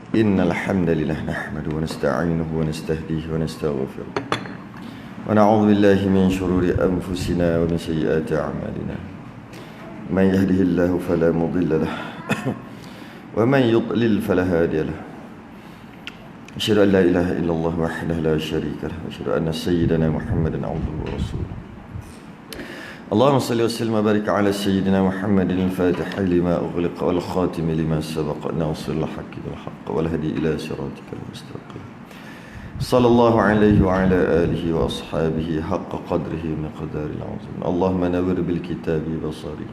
إن الحمد لله نحمده ونستعينه ونستهديه ونستغفره ونعوذ بالله من شرور أنفسنا ومن سيئات أعمالنا من يهده الله فلا مضل له ومن يضلل فلا هادي له أشهد أن لا إله إلا الله وحده لا شريك له وأشهد أن سيدنا محمدا عبده ورسوله اللهم صل وسلم وبارك على سيدنا محمد الفاتح لما أغلق والخاتم لما سبق ناصر الحق بالحق والهدي إلى صراطك المستقيم صلى الله عليه وعلى آله وأصحابه حق قدره ومقدار العظيم اللهم نور بالكتاب بصري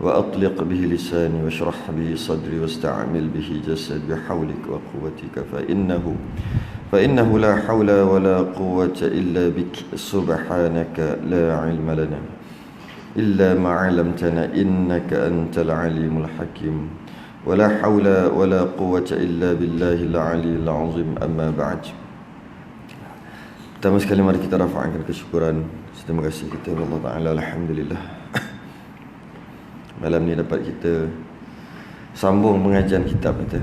وأطلق به لساني واشرح به صدري واستعمل به جسدي بحولك وقوتك فإنه لا حول ولا قوة إلا بك سبحانك لا علم لنا إلا ما علمتنا إنك أنت العليم الحكيم ولا حول ولا قوة إلا بالله العلي العظيم أما بعد. Pertama sekali mari kita rafa'kan kesyukuran. Terima kasih kita kepada Allah Ta'ala. Alhamdulillah, malam ni dapat kita sambung pengajian kitab kita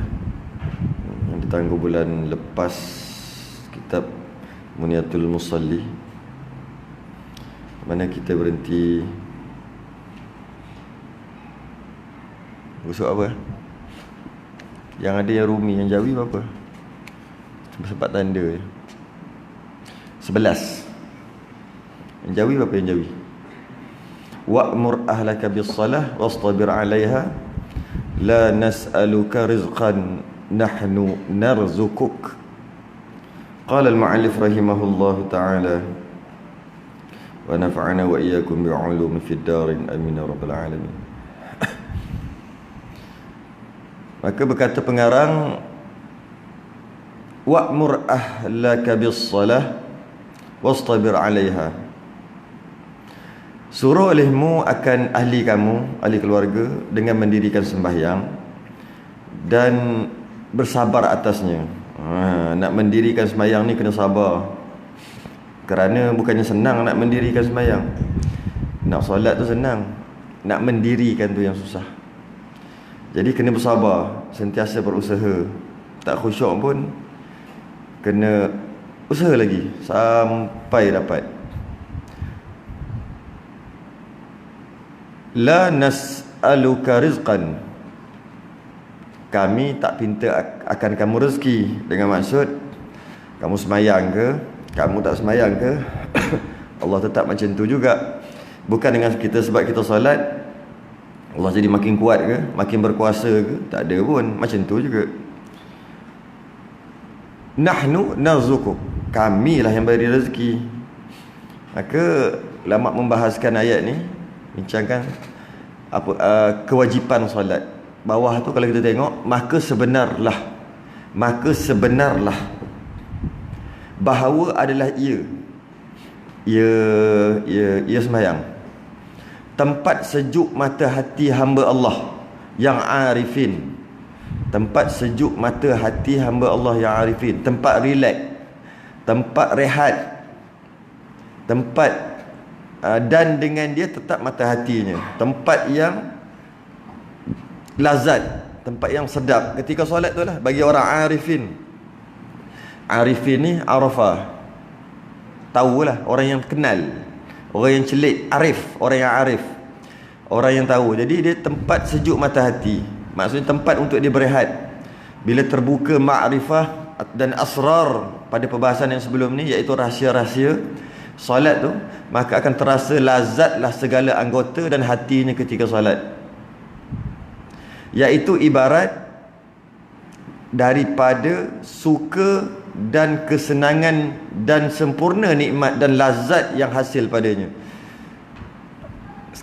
yang ditangguh bulan lepas, kitab Muniyatul Musalli, mana kita berhenti busuk apa? Yang ada yang Rumi, yang Jawi apa? Sempat tanda je. 11. Yang Jawi apa yang Jawi? Wa'mur ahlaka bis-salah wastabir 'alaiha la nas'aluka rizqan nahnu narzuquk. Qala al-mu'allif rahimahullahu ta'ala wa nafa'ana wa iyyakum bi'ulumi fid darin amin ya rabbal alamin. Maka berkata pengarang, wa'mur ahlaka bis-salah wastabir 'alaiha. Suruh olehmu akan ahli kamu, ahli keluarga, dengan mendirikan sembahyang dan bersabar atasnya. Nak mendirikan sembahyang ni kena sabar, kerana bukannya senang nak mendirikan sembahyang. Nak solat tu senang, nak mendirikan tu yang susah. Jadi kena bersabar, sentiasa berusaha. Tak khusyuk pun kena usaha lagi sampai dapat. La nas'aluka rizqan, kami tak pinta akan kamu rezeki. Dengan maksud, kamu semayang ke, kamu tak semayang ke, Allah tetap macam tu juga. Bukan dengan kita sebab kita solat Allah jadi makin kuat ke, makin berkuasa ke, tak ada pun. Macam tu juga. Nahnu narzuquk, kamilah yang beri rezeki. Maka ulama membahaskan ayat ni, bincangkan apa kewajipan solat. Bawah tu kalau kita tengok, maka sebenarlah bahawa adalah ia sembahyang tempat sejuk mata hati hamba Allah yang arifin. Tempat sejuk mata hati hamba Allah yang arifin. Tempat relax, tempat rehat, tempat dan dengan dia tetap mata hatinya. Tempat yang lazat, tempat yang sedap ketika solat tu lah bagi orang arifin. Arifin ni arafah, tahulah, orang yang kenal, orang yang celik. Arif, orang yang arif, orang yang tahu. Jadi dia tempat sejuk mata hati, maksudnya tempat untuk dia berehat. Bila terbuka ma'rifah dan asrar pada perbahasan yang sebelum ni, iaitu rahsia-rahsia solat tu, maka akan terasa lazatlah segala anggota dan hatinya ketika solat. Iaitu ibarat daripada suka dan kesenangan dan sempurna nikmat dan lazat yang hasil padanya.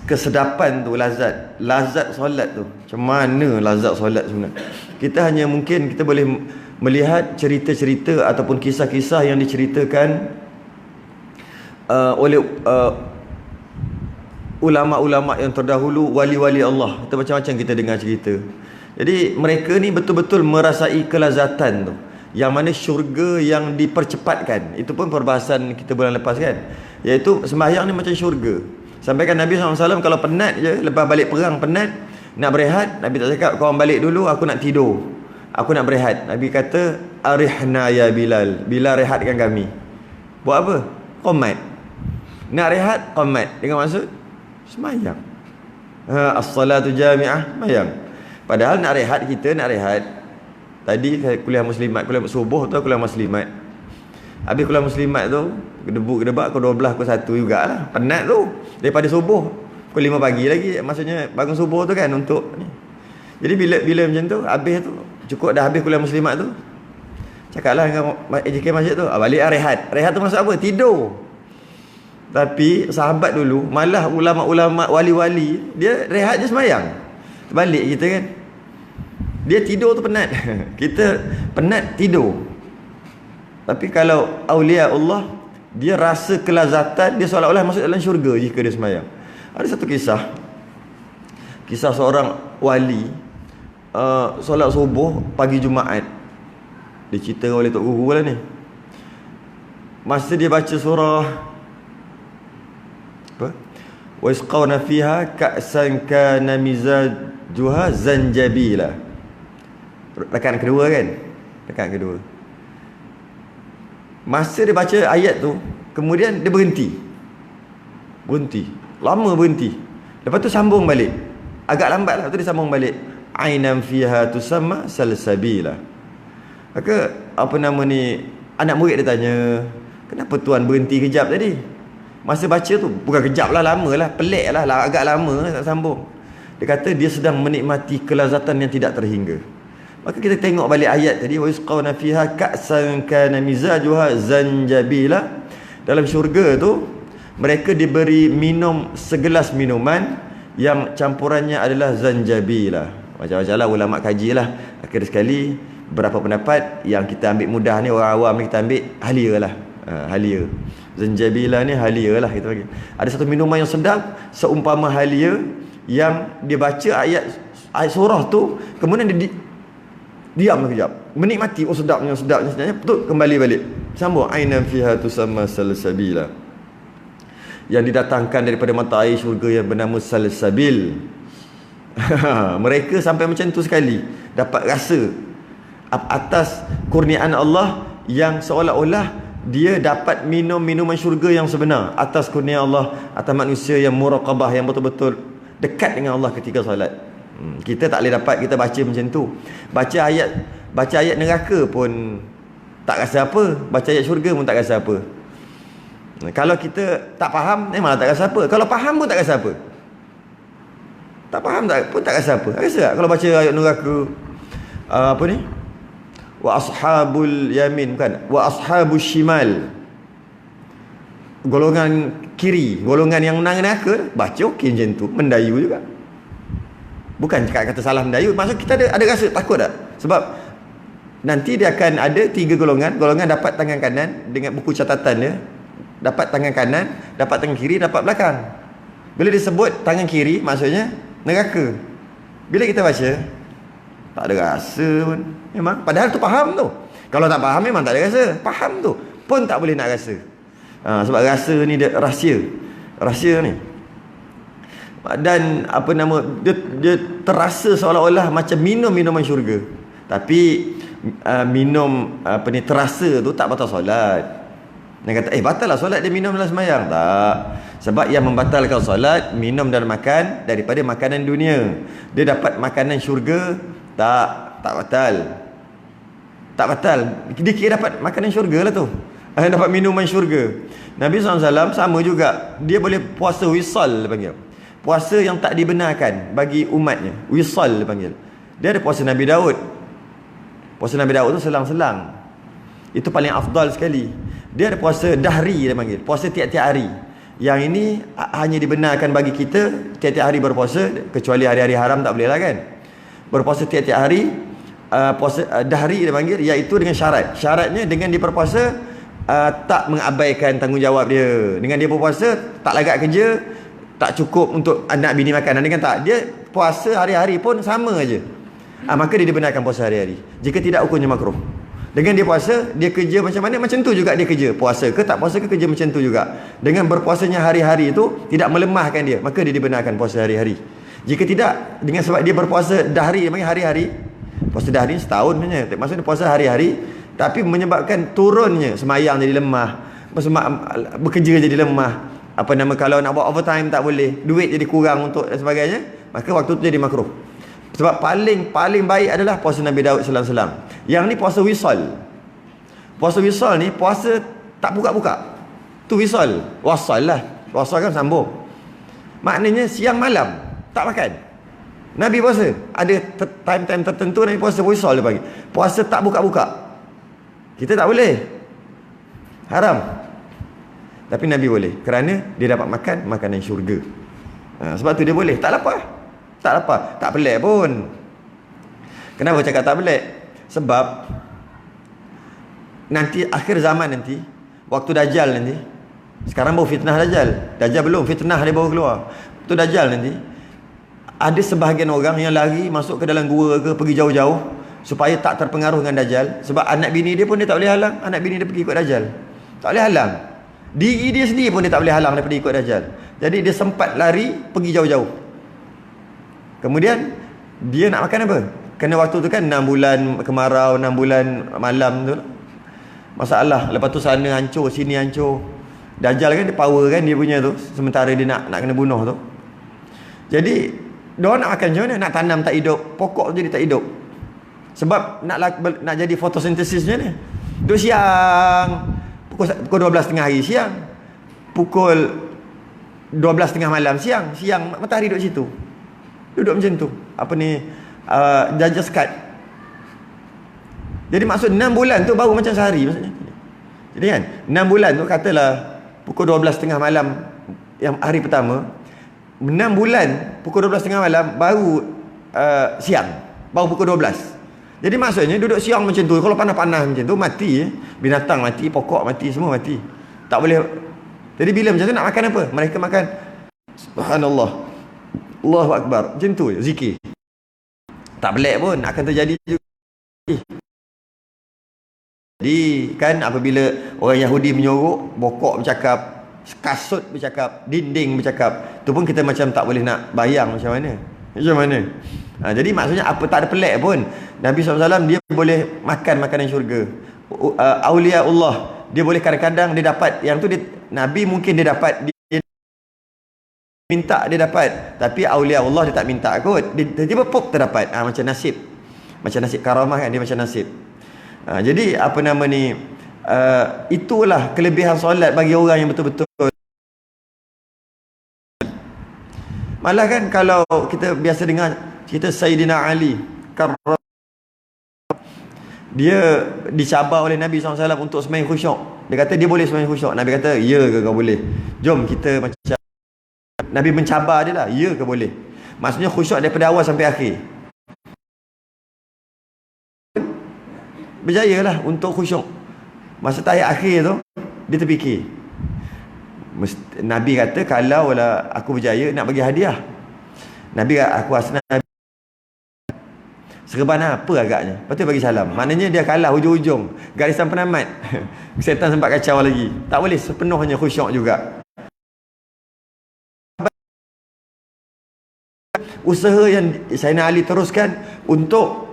Kesedapan tu lazat solat tu. Macam mana lazat solat sebenarnya? Kita hanya mungkin kita boleh melihat cerita-cerita ataupun kisah-kisah yang diceritakan oleh ulama-ulama yang terdahulu, wali-wali Allah. Itu macam-macam kita dengar cerita. Jadi mereka ni betul-betul merasai kelazatan tu, yang mana syurga yang dipercepatkan. Itu pun perbahasan kita bulan lepas kan, iaitu sembahyang ni macam syurga. Sampaikan Nabi SAW kalau penat je, lepas balik perang penat, nak berehat, Nabi tak cakap kau balik dulu, aku nak tidur. Aku nak berehat. Nabi kata, arihna ya Bilal. Bilal rehatkan kami. Buat apa? Qomat. Nak rehat, qomat. Dengan maksud semayang. As-salatu jami'ah, semayang. Padahal nak rehat, kita nak rehat. Tadi kuliah muslimat, kuliah subuh tu kuliah muslimat. Habis kuliah muslimat tu, gedebak pukul 12, pukul 1 jugalah. Penat tu. Daripada subuh. Pukul 5 pagi lagi. Maksudnya bangun subuh tu kan untuk ni. Jadi bila macam tu, habis tu, cukup dah habis kuliah muslimat tu, cakaplah dengan AJK masjid tu, balik rehat. Rehat tu maksud apa? Tidur. Tapi sahabat dulu, malah ulama-ulama, wali-wali, dia rehat je semayang. Balik kita kan, dia tidur tu penat. Kita penat tidur. Tapi kalau awliya Allah, dia rasa kelazatan, dia seolah-olah masuk dalam syurga jika dia semayang. Ada satu kisah seorang wali, solat subuh pagi Jumaat. Dia cerita oleh Tok Guru lah ni. Masa dia baca surah apa? Wa isqawna fiha ka'san kana mizajuha zanjabila. Rakaat kedua kan? Rakaat kedua. Masa dia baca ayat tu, kemudian dia berhenti. Lama berhenti. Lepas tu sambung balik. Agak lambat lah tu dia sambung balik. Ainam fiha tusamma salsabila. Maka apa nama ni, anak murid dia tanya, kenapa tuan berhenti kejap tadi? Masa baca tu bukan kejap lah, lama lah, pelik lah, agak lama tak sambung. Dia kata dia sedang menikmati kelazatan yang tidak terhingga. Maka kita tengok balik ayat tadi, wa yusqawna fiha ka'san kana mizajuha zanjabila. Dalam syurga tu mereka diberi minum segelas minuman yang campurannya adalah zanjabila. Macam-macam lah ulama kaji lah. Akhir sekali berapa pendapat yang kita ambil mudah ni, orang awam ni kita ambil halia lah. Halia. Zanjabila ni halia lah kita bagi. Ada satu minuman yang sedap seumpama halia, yang dia baca ayat surah tu, kemudian dia diam sekejap, menikmati, oh sedapnya, betul, kembali balik. Sambung, ainan fiha tusamma salsabila. Yang didatangkan daripada mata air syurga yang bernama salsabil. Mereka sampai macam tu sekali, dapat rasa atas kurniaan Allah, yang seolah-olah dia dapat minum minuman syurga yang sebenar atas kurnia Allah atas manusia yang muraqabah, yang betul-betul dekat dengan Allah ketika solat. Kita tak boleh dapat, kita baca macam tu. Baca ayat neraka pun tak rasa apa, baca ayat syurga pun tak rasa apa. Kalau kita tak faham, memang tak rasa apa. Kalau faham pun tak rasa apa. Tak faham pun tak rasa apa. Rasa tak kalau baca ayat neraka, apa ni? Wa ashabul yamin, bukan, wa ashabus shimal, golongan kiri, golongan yang menang neraka, baca okey macam tu, mendayu juga. Bukan kata salah mendayu, maksud kita ada rasa takut tak? Sebab nanti dia akan ada 3 golongan. Golongan dapat tangan kanan dengan buku catatan dia, dapat tangan kanan, dapat tangan kiri, dapat belakang. Bila disebut tangan kiri, maksudnya neraka. Bila kita baca, tak ada rasa pun. Memang, padahal tu faham tu. Kalau tak faham memang tak ada rasa. Faham tu pun tak boleh nak rasa. Sebab rasa ni dia rahsia ni. Dan apa nama, dia terasa seolah-olah macam minum minuman syurga. Tapi minum apa ni, terasa tu tak batal solat. Dia kata batal lah solat dia minum dalam sembahyang. Tak. Sebab yang membatalkan solat, minum dan makan daripada makanan dunia. Dia dapat makanan syurga, tak batal. Tak batal. Dia kira dapat makanan syurga lah tu. Dapat minuman syurga. Nabi SAW sama juga. Dia boleh puasa wisal, dia panggil. Puasa yang tak dibenarkan bagi umatnya. Wisal dia panggil. Dia ada puasa Nabi Daud. Puasa Nabi Daud tu selang-selang. Itu paling afdal sekali. Dia ada puasa dahri dia panggil. Puasa tiap-tiap hari. Yang ini hanya dibenarkan bagi kita tiap-tiap hari berpuasa, kecuali hari-hari haram tak boleh lah kan. Berpuasa tiap-tiap hari, puasa dahri dia panggil, iaitu dengan syarat. Syaratnya dengan dia berpuasa tak mengabaikan tanggungjawab dia. Dengan dia berpuasa tak lagak kerja, tak cukup untuk anak bini makan. Dengan tak, dia puasa hari-hari pun sama aja. Maka dia dibenarkan puasa hari-hari. Jika tidak, hukumnya makruh. Dengan dia puasa, dia kerja macam mana, macam tu juga dia kerja. Puasa ke tak puasa ke, kerja macam tu juga. Dengan berpuasanya hari-hari itu tidak melemahkan dia, maka dia dibenarkan puasa hari-hari. Jika tidak, dengan sebab dia berpuasa dahri, hari-hari, Puasa dahar ni setahun sebenarnya. Maksudnya puasa hari-hari, tapi menyebabkan turunnya semayang jadi lemah, bekerja jadi lemah. Apa nama, kalau nak buat overtime tak boleh, duit jadi kurang untuk dan sebagainya, maka waktu tu jadi makruh. Sebab paling baik adalah puasa Nabi Daud sallallahu alaihi wasallam. Yang ni puasa wisal. Puasa wisal ni puasa tak buka-buka. Tu wisal. Wasal lah. Wasal kan sambung. Maknanya siang malam tak makan. Nabi puasa. Ada time-time tertentu Nabi puasa wisal dia pagi. Puasa tak buka-buka. Kita tak boleh. Haram. Tapi Nabi boleh, kerana dia dapat makan makanan syurga. Sebab tu dia boleh. Tak lapar. Tak pelik pun. Kenapa cakap tak pelik? Sebab nanti akhir zaman nanti, waktu Dajjal nanti, sekarang baru fitnah Dajjal. Dajjal belum, fitnah dia baru keluar. Waktu Dajjal nanti, ada sebahagian orang yang lari masuk ke dalam gua ke, pergi jauh-jauh supaya tak terpengaruh dengan Dajjal. Sebab anak bini dia pun dia tak boleh halang. Anak bini dia pergi ikut Dajjal, tak boleh halang. Diri dia sendiri pun dia tak boleh halang daripada ikut Dajjal. Jadi dia sempat lari pergi jauh-jauh. Kemudian dia nak makan apa? Kerana waktu tu kan 6 bulan kemarau, 6 bulan malam tu. Masalah. Lepas tu sana hancur, sini hancur. Dajjal kan dia power kan dia punya tu. Sementara dia nak kena bunuh tu. Jadi diorang nak makan macam mana? Nak tanam tak hidup, pokok jadi tak hidup. Sebab nak jadi fotosintesisnya ni. Duduk siang, pukul 12 tengah hari siang, pukul 12 tengah malam siang, matahari duduk situ, duduk macam tu. Apa ni, jajah sekat. Jadi maksud 6 bulan tu baru macam sehari maksudnya. Jadi kan 6 bulan tu katalah pukul 12 tengah malam yang hari pertama, 6 bulan pukul 12 tengah malam baru siang, baru pukul 12. Jadi maksudnya duduk siang macam tu, kalau panas-panas macam tu mati, binatang mati, pokok mati, semua mati. Tak boleh. Jadi bila macam tu nak makan apa? Mereka makan subhanallah, Allahu akbar, macam tu je zikir. Tak pelik pun akan terjadi juga. Jadi kan apabila orang Yahudi menyorok, pokok bercakap, kasut bercakap, dinding bercakap, tu pun kita macam tak boleh nak bayang macam mana. Jadi maksudnya apa, tak ada pelik pun. Nabi SAW dia boleh makan makanan syurga. Aulia Allah, dia boleh kadang-kadang dia dapat yang tu Nabi mungkin dia dapat, dia minta dia dapat, tapi aulia Allah dia tak minta kot, dia tiba-tiba pop terdapat. Macam nasib karamah kan, dia macam nasib. Jadi apa nama ni, itulah kelebihan solat bagi orang yang betul-betul. Malah kan kalau kita biasa dengar cerita Sayyidina Ali, dia dicabar oleh Nabi SAW untuk sembahyang khusyuk. Dia kata dia boleh sembahyang khusyuk. Nabi kata, ya ke kau boleh? Jom kita macam Nabi mencabar dia lah, ya ke boleh? Maksudnya khusyuk daripada awal sampai akhir. Berjayalah untuk khusyuk. Masa tahiyat akhir tu dia terfikir, Nabi kata kalau lah aku berjaya nak bagi hadiah. Aku rasa Nabi serban apa agaknya, lepas tu bagi salam. Maknanya dia kalah hujung-hujung garisan penamat. Setan sempat kacau lagi. Tak boleh sepenuhnya khusyuk juga. Usaha yang Sayyidina Ali teruskan untuk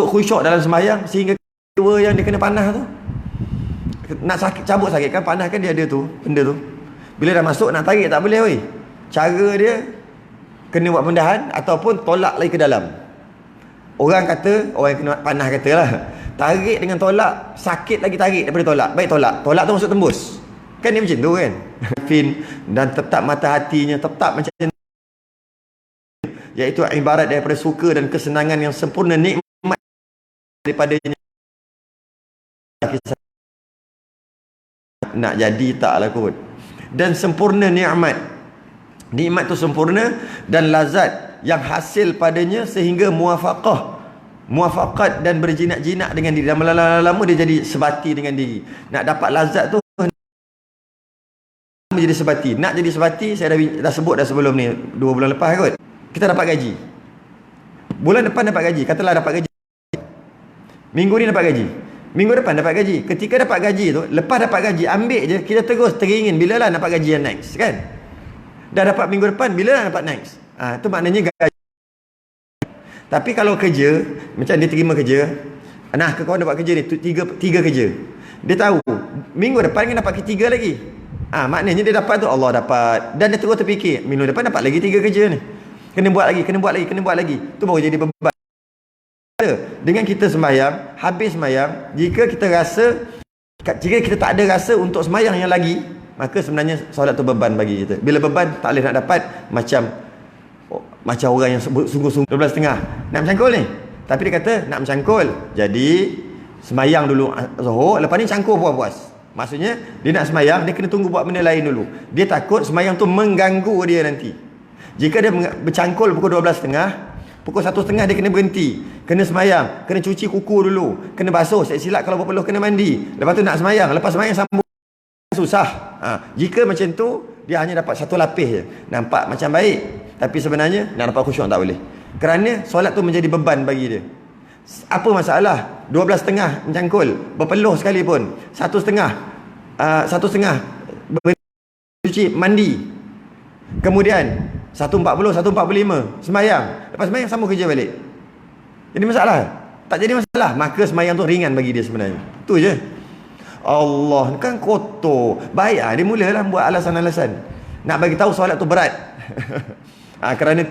khusyuk dalam sembahyang, sehingga kedua yang dia kena panah tu, nak cabut sakit kan, panah kan dia ada tu benda tu, bila dah masuk nak tarik tak boleh weh. Cara dia kena buat pendahan ataupun tolak lagi ke dalam. Orang yang kena panah katalah, tarik dengan tolak, sakit lagi tarik daripada tolak. Baik tolak tu masuk tembus kan, dia macam tu kan. Dan tetap mata hatinya tetap macam tu, iaitu ibarat daripada suka dan kesenangan yang sempurna, nikmat daripadanya. Nak jadi taklah kot. Dan sempurna nikmat tu sempurna, dan lazat yang hasil padanya sehingga muafaqat dan berjinak-jinak dengan diri, dan lama-lama dia jadi sebati dengan diri. Nak dapat lazat tu menjadi sebati. Nak jadi sebati, saya dah sebut dah sebelum ni, 2 bulan lepas kot, kita dapat gaji. Bulan depan dapat gaji, katalah dapat gaji, minggu ni dapat gaji, minggu depan dapat gaji. Ketika dapat gaji tu, lepas dapat gaji, ambil je, kita terus teringin bila lah dapat gaji yang next kan. Dah dapat minggu depan, bila lah dapat next. Itu maknanya gaji. Tapi kalau kerja, macam dia terima kerja, nah kawan dia buat kerja ni, tiga kerja. Dia tahu, minggu depan kan dapat ketiga lagi. Maknanya dia dapat tu, Allah dapat. Dan dia terus terfikir, minggu depan dapat lagi 3 kerja ni. Kena buat lagi. Tu baru jadi beban. Dengan kita sembahyang, habis sembahyang, jika kita tak ada rasa untuk sembahyang yang lagi, maka sebenarnya solat tu beban bagi kita. Bila beban, tak boleh nak dapat, macam orang yang sungguh-sungguh 12.30 nak mencangkul ni. Tapi dia kata nak mencangkul, jadi sembahyang dulu Zuhur, lepas ni cangkul puas-puas. Maksudnya dia nak sembahyang, dia kena tunggu buat benda lain dulu. Dia takut sembahyang tu mengganggu dia nanti. Jika dia bercangkul pukul 12.30, pukul 1.30 dia kena berhenti, kena sembahyang, kena cuci kuku dulu, kena basuh, silap kalau berpeluh kena mandi, lepas tu nak sembahyang, lepas sembahyang sambung, susah. Jika macam tu dia hanya dapat satu lapis je, nampak macam baik, tapi sebenarnya nak dapat khusyuk tak boleh, kerana solat tu menjadi beban bagi dia. Apa masalah 12.30 mencangkul, berpeluh sekalipun, 1.30 cuci mandi, kemudian 1.40 1.45 sembahyang, lepas sembahyang sambung kerja balik. Jadi masalah? Tak jadi masalah. Maka sembahyang tu ringan bagi dia sebenarnya. Tu je. Allah kan kotor. Baik dia mulalah buat alasan-alasan nak bagi tahu solat tu berat. Kerana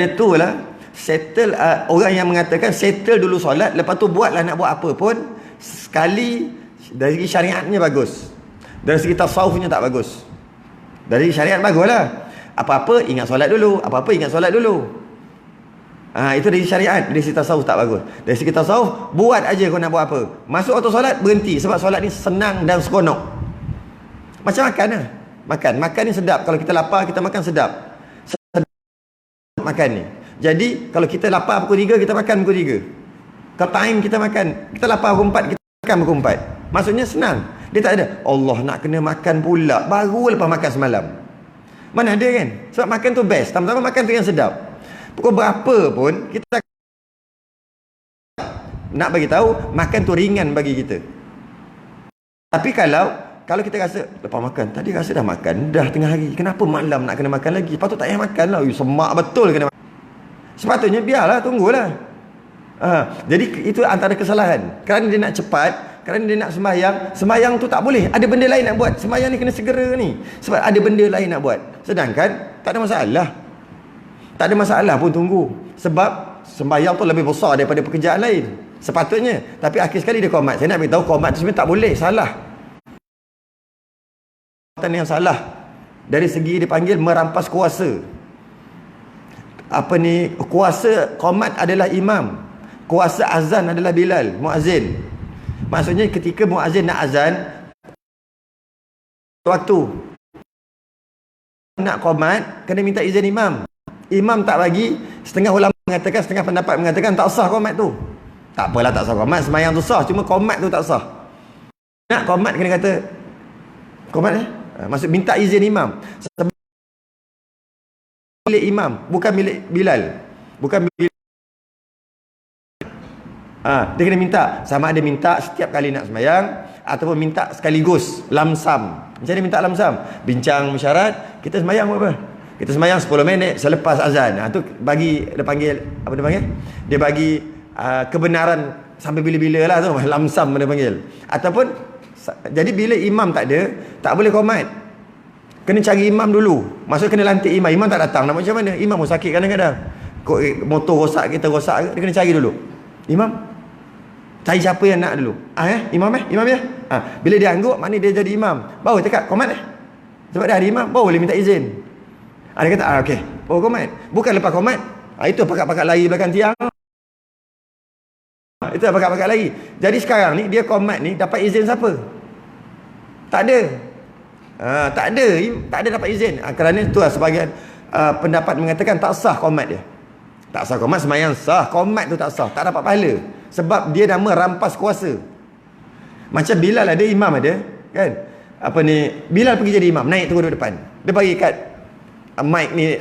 itulah settle, orang yang mengatakan settle dulu solat, lepas tu buatlah nak buat apa pun sekali. Dari segi syariatnya bagus, dari segi tasawufnya tak bagus. Dari syariat baguslah, apa-apa ingat solat dulu, itu dari syariat. Dari segi tasawuf tak bagus. Dari segi tasawuf, buat aja kau nak buat apa, masuk waktu solat berhenti, sebab solat ni senang dan seronok. Macam makan lah. Makan ni sedap. Kalau kita lapar, kita makan sedap makan ni. Jadi kalau kita lapar pukul 3, kita makan pukul 3. Kalau time kita makan, kita lapar pukul 4, kita makan pukul 4. Maksudnya senang. Dia tak ada Allah nak kena makan pula baru lepas makan semalam. Mana ada kan? Sebab makan tu best. Pertama-tama makan tu yang sedap. Pukul berapa pun kita nak bagi tahu makan tu ringan bagi kita. Tapi kalau kita rasa lepas makan, tadi rasa dah makan dah tengah hari, kenapa malam nak kena makan lagi? Patut tak payah makan lah. Semak betul kena makan. Sepatutnya biarlah, tunggulah. Jadi itu antara kesalahan. Kerana dia nak cepat, kerana dia nak sembahyang tu tak boleh, ada benda lain nak buat. Sembahyang ni kena segera ni, sebab ada benda lain nak buat. Sedangkan tak ada masalah pun tunggu, sebab sembahyang tu lebih besar daripada pekerjaan lain sepatutnya. Tapi akhir sekali dia qomat. Saya nak beritahu qomat tu sebenarnya tak boleh, salah. Yang salah dari segi dipanggil merampas kuasa. Kuasa qomat adalah imam, kuasa azan adalah Bilal, muazzin. Maksudnya ketika muazzin nak azan, waktu nak qomat kena minta izin imam. Imam tak bagi, setengah ulama mengatakan, setengah pendapat mengatakan tak sah qomat tu. Tak apalah tak sah qomat, sembahyang tu sah, cuma qomat tu tak sah. Nak qomat kena kata qomat maksud minta izin imam. Milik imam, bukan milik Bilal. Dia kena minta, sama ada minta setiap kali nak sembahyang ataupun minta sekaligus, lamsam. Macam dia minta lamsam, bincang syarat, kita sembahyang apa? Kita sembahyang 10 minit selepas azan. Tu bagi dia panggil apa dia panggil? Dia bagi kebenaran sampai bila-bila lah tu, lamsam dia panggil. Ataupun jadi bila imam tak ada, tak boleh qomat. Kena cari imam dulu. Maksud kena lantik imam. Imam tak datang, nak macam mana? Imam pun sakit kadang-kadang. Motor rosak, kita rosak, dia kena cari dulu. Imam cari siapa yang nak dulu. Imam ya. Bila dia angguk, maknanya dia jadi imam. Baru cakap qomat sebab dia ada imam, baru boleh minta izin. Dia kata okey, baru qomat. Bukan lepas qomat. Itu pakat-pakat lari belakang tiang. Itu pakat-pakat lari. Jadi sekarang ni dia qomat ni dapat izin siapa? Tak ada. Tak ada dapat izin. Kerana tu lah sebagian pendapat mengatakan tak sah qomat dia. Tak sah qomat, sembahyang sah, qomat tu tak sah, tak dapat pahala. Sebab dia dah merampas kuasa. Macam Bilal ada, imam ada, kan? Bilal pergi jadi imam, naik turun depan. Dia bagi kat mic ni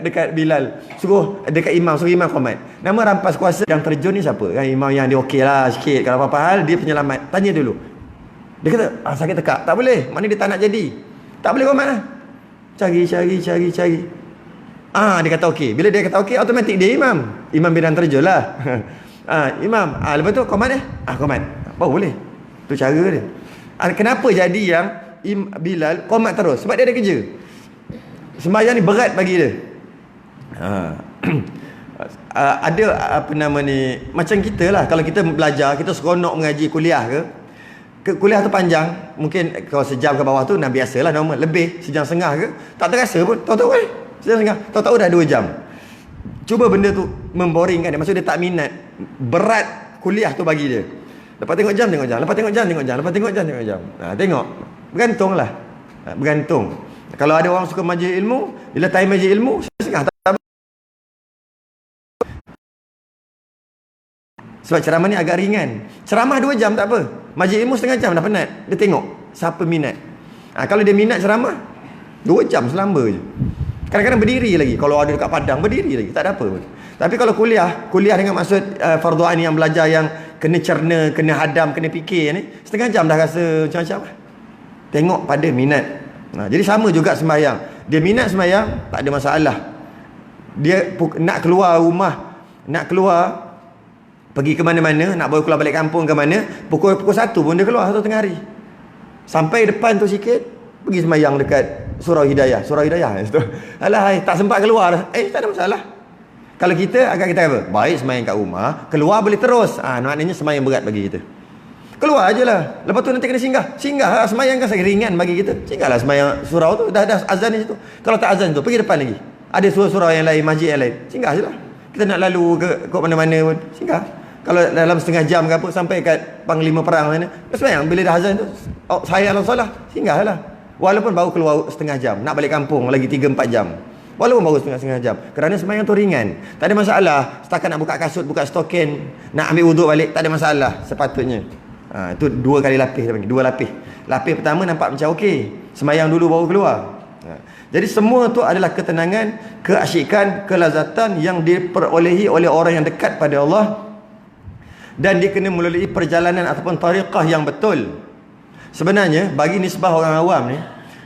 dekat Bilal, suruh dekat imam, suruh imam qomat. Nama rampas kuasa yang terjun ni siapa? Kan imam yang dia okey lah sikit, kalau apa-apa hal dia penyelamat. Tanya dulu. Dia kata sakit tekak, tak boleh, maknanya dia tak nak jadi, tak boleh qomat lah. Cari. Dia kata okey. Bila dia kata okey, automatik dia imam. Imam bidang terjun lah. Imam. Lepas tu qomat qomat. Baru boleh. Tu cara dia. Kenapa jadi yang Bilal qomat terus? Sebab dia ada kerja. Sembahyang ni berat bagi dia. Ada apa nama ni, macam kita lah, kalau kita belajar, kita seronok mengaji kuliah ke kuliah tu panjang, mungkin kalau sejam ke bawah tu dah biasalah, normal. Lebih sejam setengah ke tak terasa pun, tahu-tahu sejam setengah, tahu-tahu dah 2 jam. Cuba benda tu memboringkan dia, maksud dia tak minat, berat kuliah tu bagi dia. Lepas tengok jam, lepas tengok jam, lepas tengok jam. Tengok, bergantung lah, bergantung. Kalau ada orang suka majlis ilmu, bila time majlis ilmu setengah tak. Sebab ceramah ni agak ringan. Ceramah 2 jam tak apa. Majlis ilmu setengah jam dah penat. Dia tengok siapa minat. Kalau dia minat ceramah 2 jam selamba je. Kadang-kadang berdiri lagi. Kalau ada dekat Padang, berdiri lagi, tak ada apa pun. Tapi kalau kuliah dengan maksud fardu ain yang belajar, yang kena cerna, kena hadam, kena fikir ni, setengah jam dah rasa macam-macam lah. Tengok pada minat. Jadi sama juga sembahyang. Dia minat sembahyang, tak ada masalah. Dia nak keluar rumah, nak keluar pergi ke mana-mana, nak bawa keluar balik kampung ke mana, pukul 1 pun dia keluar 1 tengah hari. Sampai depan tu sikit, pergi sembahyang dekat Surau Hidayah situ. Alah, tak sempat keluar. Tak ada masalah. Kalau kita agak kita apa? Baik sembahyang kat rumah, keluar boleh terus. Maknanya sembahyang berat bagi kita. Keluar ajalah. Lepas tu nanti kena singgah lah, sembahyang kan ringan bagi kita. Singgahlah sembahyang surau tu, dah azan di situ. Kalau tak azan tu, pergi depan lagi. Ada surau-surau yang lain, masjid yang lain. Singgah ajalah. Kita nak lalu ke mana-mana pun, singgah. Kalau dalam setengah jam ke apa, sampai kat Panglima Perang mana, sembahyang bila dah azan tu, saya Allah salah, singgahlah. Walaupun baru keluar setengah jam, nak balik kampung lagi 3-4 jam. Walaupun baru setengah jam, kerana sembahyang tu ringan. Tak ada masalah. Setakat nak buka kasut, buka stokin, nak ambil wuduk balik, tak ada masalah sepatutnya. Itu 2 kali lapis dia panggil, 2 lapis. Lapis pertama nampak macam okey, sembahyang dulu baru keluar. Jadi semua tu adalah ketenangan, keasyikan, kelazatan yang diperolehi oleh orang yang dekat pada Allah. Dan dia kena melalui perjalanan ataupun tariqah yang betul. Sebenarnya bagi nisbah orang awam ni,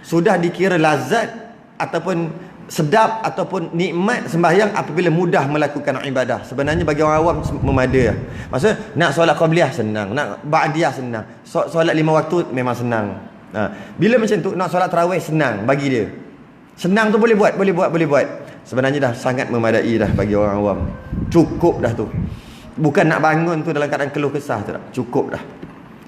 sudah dikira lazat ataupun sedap ataupun nikmat sembahyang apabila mudah melakukan ibadah. Sebenarnya bagi orang awam memada. Maksudnya nak solat qabliyah senang, nak ba'diyah senang, solat 5 waktu memang senang. Bila macam tu nak solat tarawih senang bagi dia. Senang tu boleh buat. Sebenarnya dah sangat memadai dah bagi orang awam. Cukup dah tu. Bukan nak bangun tu dalam keadaan keluh kesah tu dah. Cukup dah.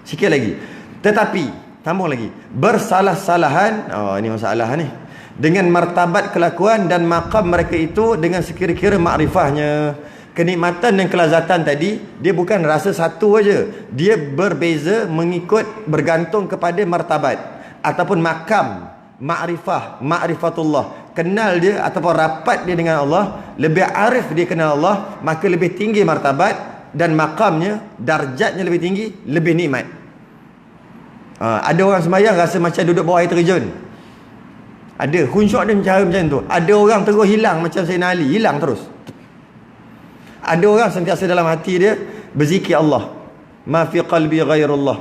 Sikit lagi. Tetapi sambung lagi, bersalah-salahan, ini masalah ni, dengan martabat kelakuan dan maqam mereka itu dengan sekira-kira makrifahnya. Kenikmatan dan kelazatan tadi, dia bukan rasa satu aja. Dia berbeza mengikut, bergantung kepada martabat ataupun makam, ma'rifatullah. Kenal dia ataupun rapat dia dengan Allah, lebih arif dia kenal Allah, maka lebih tinggi martabat dan makamnya, darjatnya lebih tinggi, lebih nikmat. Ada orang sembahyang rasa macam duduk bawah air terjun. Ada khusyuk dia macam tu. Ada orang terus hilang macam Sayyidina Ali, hilang terus. Ada orang sentiasa dalam hati dia berzikir Allah. Ma fi qalbi ghairullah.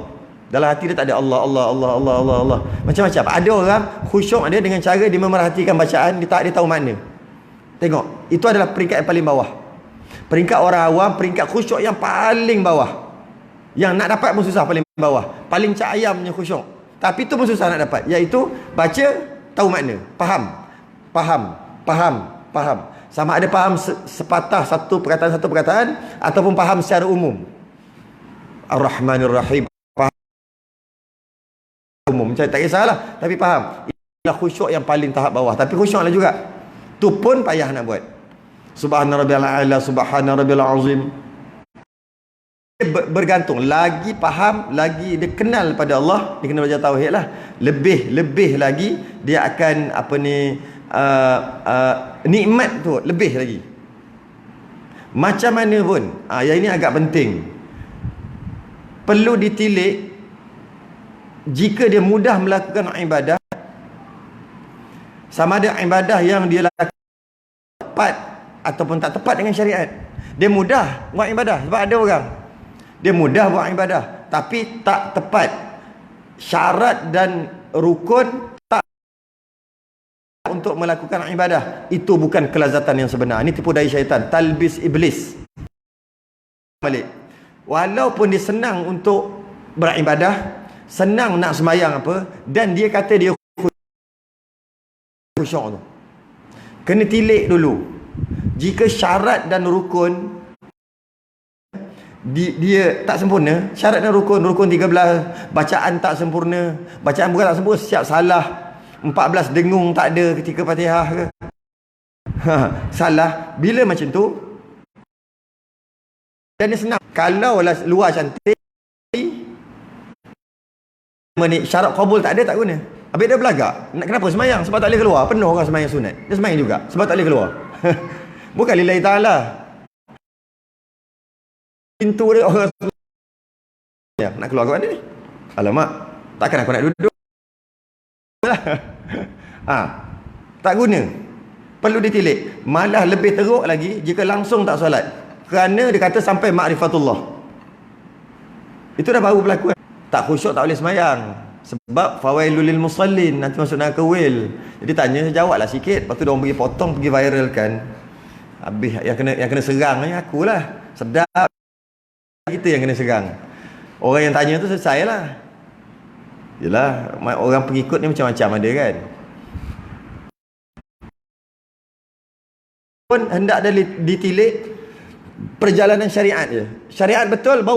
Dalam hati dia tak ada Allah. Macam-macam. Ada orang khusyuk dia dengan cara dia memerhatikan bacaan, dia tahu makna. Tengok, itu adalah peringkat yang paling bawah. Peringkat orang awam, peringkat khusyuk yang paling bawah. Yang nak dapat pun susah, paling bawah. Paling cak ayamnya khusyuk. Tapi itu pun susah nak dapat. Iaitu baca, tahu makna, faham. Sama ada faham sepatah satu perkataan ataupun faham secara umum. Ar-Rahmanir Rahim. Umum, macam tak kisahlah, tapi faham. Inilah khusyuk yang paling tahap bawah. Tapi khusyuklah juga. Tu pun payah nak buat. Subhana rabbiyal a'la, subhana rabbiyal azim. Bergantung, lagi faham, lagi dia kenal pada Allah, dia kena belajar tauhid lah. Lebih lagi dia akan nikmat tu lebih lagi. Macam mana pun, yang ini agak penting. Perlu ditilik. Jika dia mudah melakukan ibadah, sama ada ibadah yang dia lakukan tepat ataupun tak tepat dengan syariat. Dia mudah buat ibadah. Sebab ada orang dia mudah buat ibadah tapi tak tepat syarat dan rukun, tak untuk melakukan ibadah. Itu bukan kelazatan yang sebenar. Ini tipu daya syaitan, talbis iblis. Balik. Walaupun dia senang untuk beribadah, senang nak semayang apa, dan dia kata dia khusyuk tu, kena tilik dulu. Jika syarat dan rukun dia tak sempurna, syarat dan rukun 13, bacaan tak sempurna, bacaan bukan tak sempurna, siap salah, 14 dengung tak ada ketika Fatihah ke, salah, bila macam tu, dan dia senang. Kalau lah luar cantik, syarat kabul tak ada, tak guna. Habis dia belagak, kenapa semayang? Sebab tak boleh keluar. Penuh orang semayang sunat, dia semayang juga sebab tak boleh keluar. Bukan lillahi ta'ala, pintu dia orang ya, nak keluar ke mana ni? Alamak, takkan aku nak duduk tak guna, perlu ditilik. Malah lebih teruk lagi jika langsung tak solat, kerana dia kata sampai ma'rifatullah. Itu dah baru berlaku. Tak khusyuk tak boleh semayang, sebab fawailul lil musallin, nanti masuk neraka wil. Jadi tanya, jawablah sikit, lepas tu dia orang pergi potong, pergi viralkan. Habis yang kena serang ni akulah, sedap kita yang kena serang. Orang yang tanya tu selesai lah. Yelah, orang pengikut ni macam-macam ada kan. Pun hendak ada ditilik perjalanan syariat je. Syariat betul, baru